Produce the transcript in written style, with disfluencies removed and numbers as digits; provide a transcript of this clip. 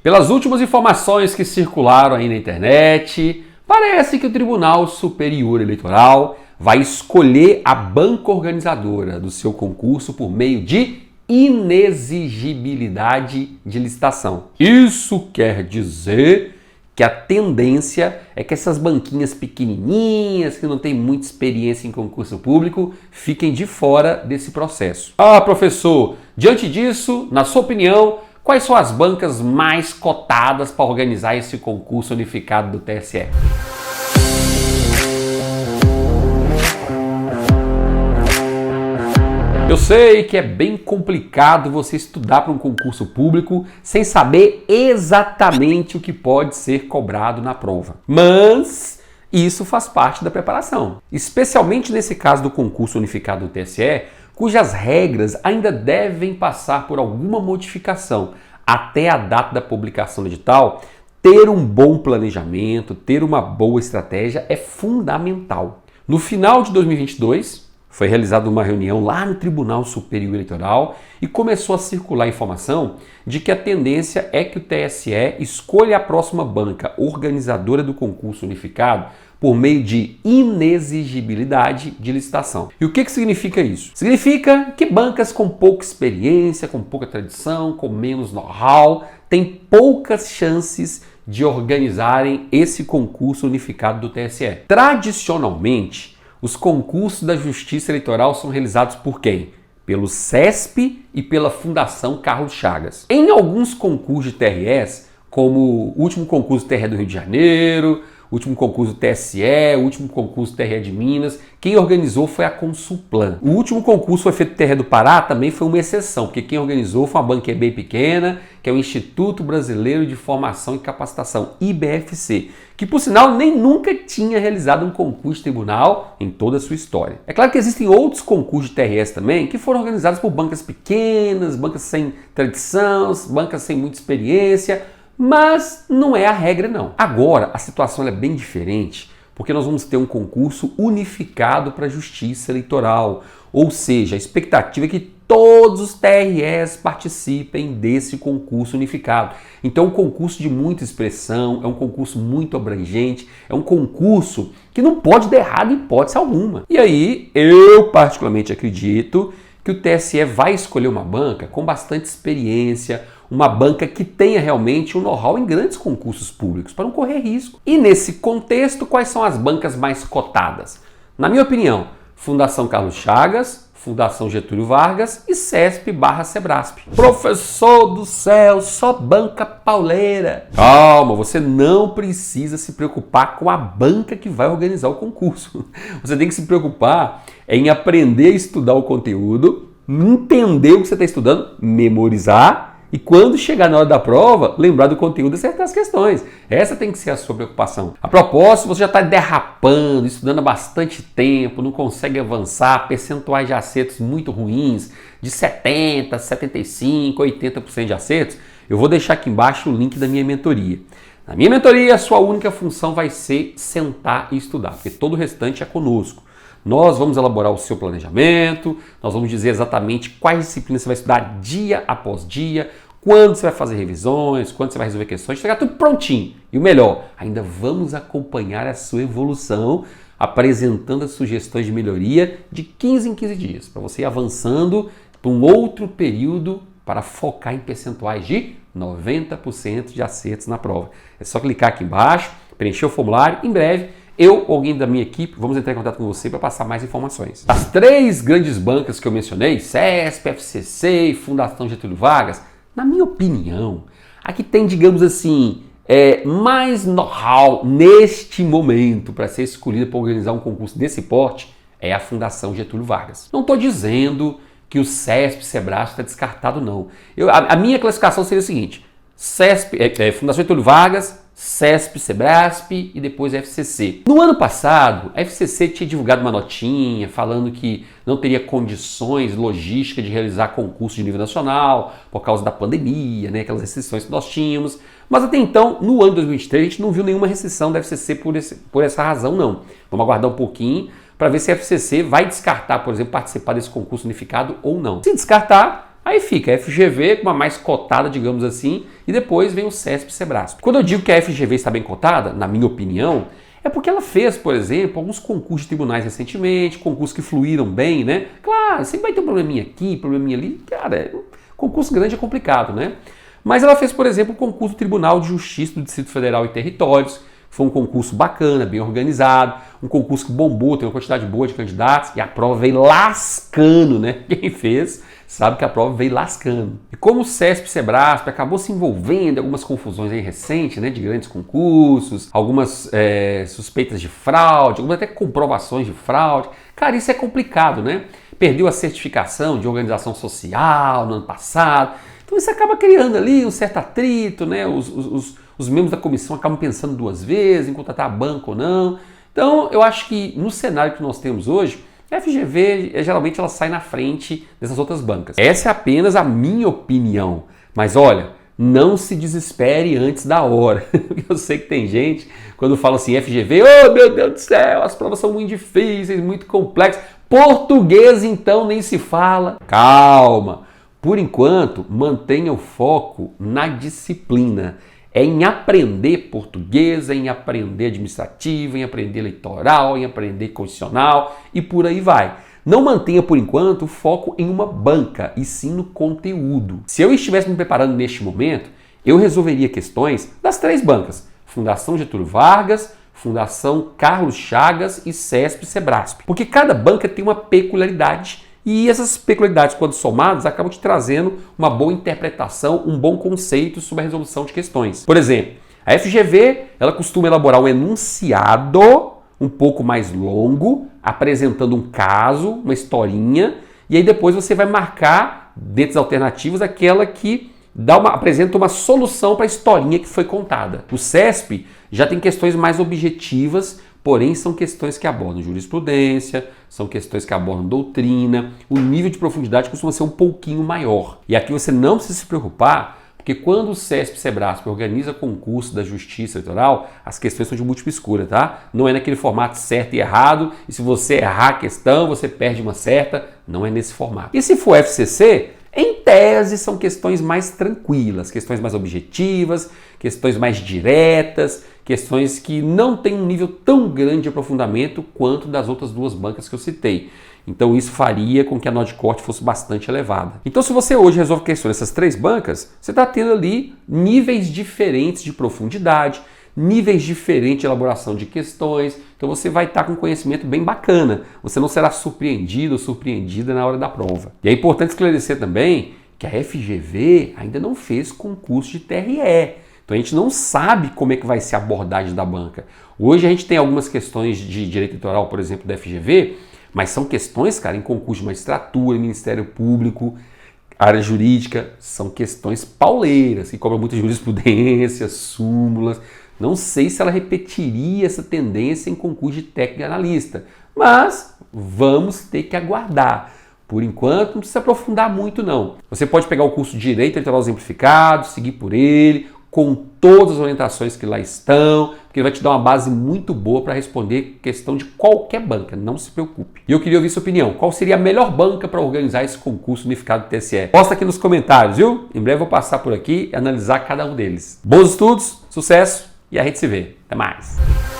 Pelas últimas informações que circularam aí na internet, parece que o Tribunal Superior Eleitoral vai escolher a banca organizadora do seu concurso por meio de inexigibilidade de licitação. Isso quer dizer que a tendência é que essas banquinhas pequenininhas, que não têm muita experiência em concurso público, fiquem de fora desse processo. Ah, professor, diante disso, na sua opinião, quais são as bancas mais cotadas para organizar esse concurso unificado do TSE? Eu sei que é bem complicado você estudar para um concurso público sem saber exatamente o que pode ser cobrado na prova. Mas isso faz parte da preparação. Especialmente nesse caso do concurso unificado do TSE, cujas regras ainda devem passar por alguma modificação até a data da publicação do edital. Ter um bom planejamento, ter uma boa estratégia é fundamental. No final de 2022, foi realizada uma reunião lá no Tribunal Superior Eleitoral e começou a circular a informação de que a tendência é que o TSE escolha a próxima banca organizadora do concurso unificado por meio de inexigibilidade de licitação. E o que significa isso? Significa que bancas com pouca experiência, com pouca tradição, com menos know-how, têm poucas chances de organizarem esse concurso unificado do TSE. Tradicionalmente, os concursos da Justiça Eleitoral são realizados por quem? Pelo CESP e pela Fundação Carlos Chagas. Em alguns concursos de TRS, como o último concurso TRE do Rio de Janeiro, o último concurso do TSE, o último concurso TRE de Minas, quem organizou foi a Consulplan. O último concurso foi feito no TRE do Pará, também foi uma exceção, porque quem organizou foi uma banca bem pequena, que é o Instituto Brasileiro de Formação e Capacitação, IBFC, que por sinal nem nunca tinha realizado um concurso de tribunal em toda a sua história. É claro que existem outros concursos de TRS também que foram organizados por bancas pequenas, bancas sem tradição, bancas sem muita experiência, mas não é a regra não. Agora a situação é bem diferente, porque nós vamos ter um concurso unificado para a Justiça Eleitoral, ou seja, a expectativa é que todos os TRS participem desse concurso unificado. Então é um concurso de muita expressão, é um concurso muito abrangente, é um concurso que não pode dar errado em hipótese alguma. E aí, eu particularmente acredito que o TSE vai escolher uma banca com bastante experiência, uma banca que tenha realmente um know-how em grandes concursos públicos, para não correr risco. E nesse contexto, quais são as bancas mais cotadas? Na minha opinião, Fundação Carlos Chagas, Fundação Getúlio Vargas e CESP/Sebrasp. Professor do céu, só banca pauleira. Calma, você não precisa se preocupar com a banca que vai organizar o concurso. Você tem que se preocupar em aprender a estudar o conteúdo, entender o que você está estudando, memorizar e quando chegar na hora da prova, lembrar do conteúdo e acertar as questões. Essa tem que ser a sua preocupação. A propósito, você já está derrapando, estudando há bastante tempo, não consegue avançar, percentuais de acertos muito ruins, de 70%, 75%, 80% de acertos, eu vou deixar aqui embaixo o link da minha mentoria. Na minha mentoria, a sua única função vai ser sentar e estudar, porque todo o restante é conosco. Nós vamos elaborar o seu planejamento, nós vamos dizer exatamente quais disciplinas você vai estudar dia após dia, quando você vai fazer revisões, quando você vai resolver questões, chegar tudo prontinho. E o melhor, ainda vamos acompanhar a sua evolução, apresentando as sugestões de melhoria de 15 em 15 dias, para você ir avançando para um outro período para focar em percentuais de 90% de acertos na prova. É só clicar aqui embaixo, preencher o formulário, em breve eu ou alguém da minha equipe vamos entrar em contato com você para passar mais informações. Das 3 grandes bancas que eu mencionei, CESP, FCC e Fundação Getúlio Vargas, na minha opinião, a que tem, digamos assim, mais know-how neste momento para ser escolhida para organizar um concurso desse porte é a Fundação Getúlio Vargas. Não estou dizendo que o CESP, Sebrasp está descartado, não. A minha classificação seria o seguinte: CESP, Fundação Getúlio Vargas, CESP, Sebrasp e depois a FCC. No ano passado, a FCC tinha divulgado uma notinha falando que não teria condições logísticas de realizar concurso de nível nacional por causa da pandemia, né, aquelas restrições que nós tínhamos. Mas até então, no ano de 2023, a gente não viu nenhuma restrição da FCC por essa razão, não. Vamos aguardar um pouquinho para ver se a FCC vai descartar, por exemplo, participar desse concurso unificado ou não. Se descartar, Aí fica a FGV com uma mais cotada, digamos assim, e depois vem o CESP e Sebrasp. Quando eu digo que a FGV está bem cotada, na minha opinião, é porque ela fez, por exemplo, alguns concursos de tribunais recentemente, concursos que fluíram bem, né? Claro, sempre vai ter um probleminha aqui, probleminha ali. Cara, concurso grande é complicado, né? Mas ela fez, por exemplo, o concurso do Tribunal de Justiça do Distrito Federal e Territórios. Foi um concurso bacana, bem organizado, um concurso que bombou, tem uma quantidade boa de candidatos e a prova veio lascando, né? Quem fez sabe que a prova veio lascando. E como o CESP e Sebrasp acabou se envolvendo em algumas confusões aí recentes, né? De grandes concursos, algumas suspeitas de fraude, algumas até comprovações de fraude. Cara, isso é complicado, né? Perdeu a certificação de organização social no ano passado. Então isso acaba criando ali um certo atrito, né? Os membros da comissão acabam pensando duas vezes em contratar a banca ou não. Então eu acho que no cenário que nós temos hoje, a FGV geralmente ela sai na frente dessas outras bancas. Essa é apenas a minha opinião. Mas olha, não se desespere antes da hora. Eu sei que tem gente, quando fala assim FGV, oh meu Deus do céu, as provas são muito difíceis, muito complexas. Português então nem se fala. Calma. Por enquanto, mantenha o foco na disciplina. É em aprender português, é em aprender administrativo, em aprender eleitoral, em aprender constitucional e por aí vai. Não mantenha, por enquanto, o foco em uma banca, e sim no conteúdo. Se eu estivesse me preparando neste momento, eu resolveria questões das três bancas. Fundação Getúlio Vargas, Fundação Carlos Chagas e CESP e Sebrasp. Porque cada banca tem uma peculiaridade e essas peculiaridades, quando somadas, acabam te trazendo uma boa interpretação, um bom conceito sobre a resolução de questões. Por exemplo, a FGV ela costuma elaborar um enunciado um pouco mais longo, apresentando um caso, uma historinha, e aí depois você vai marcar, dentre as alternativas, aquela que apresenta uma solução para a historinha que foi contada. O CESP já tem questões mais objetivas, porém são questões que abordam jurisprudência, são questões que abordam doutrina, o nível de profundidade costuma ser um pouquinho maior. E aqui você não precisa se preocupar, porque quando o CESP e Sebrasp organiza concurso da Justiça Eleitoral, as questões são de múltipla escolha, tá? Não é naquele formato certo e errado, e se você errar a questão, você perde uma certa, não é nesse formato. E se for FCC, em tese são questões mais tranquilas, questões mais objetivas, questões mais diretas, questões que não têm um nível tão grande de aprofundamento quanto das outras duas bancas que eu citei. Então isso faria com que a nota de corte fosse bastante elevada. Então se você hoje resolve questões dessas três bancas, você está tendo ali níveis diferentes de profundidade, níveis diferentes de elaboração de questões, então você vai estar com um conhecimento bem bacana. Você não será surpreendido ou surpreendida na hora da prova. E é importante esclarecer também que a FGV ainda não fez concurso de TRE. Então a gente não sabe como é que vai ser a abordagem da banca. Hoje a gente tem algumas questões de direito eleitoral, por exemplo, da FGV, mas são questões, cara, em concurso de magistratura, Ministério Público, área jurídica, são questões pauleiras, que cobram muita jurisprudência, súmulas. Não sei se ela repetiria essa tendência em concurso de técnico e analista, mas vamos ter que aguardar. Por enquanto, não precisa aprofundar muito, não. Você pode pegar o curso de Direito Eleitoral Exemplificado, seguir por ele, com todas as orientações que lá estão, porque ele vai te dar uma base muito boa para responder questão de qualquer banca, não se preocupe. E eu queria ouvir sua opinião, qual seria a melhor banca para organizar esse concurso unificado do TSE? Posta aqui nos comentários, viu? Em breve eu vou passar por aqui e analisar cada um deles. Bons estudos, sucesso e a gente se vê. Até mais!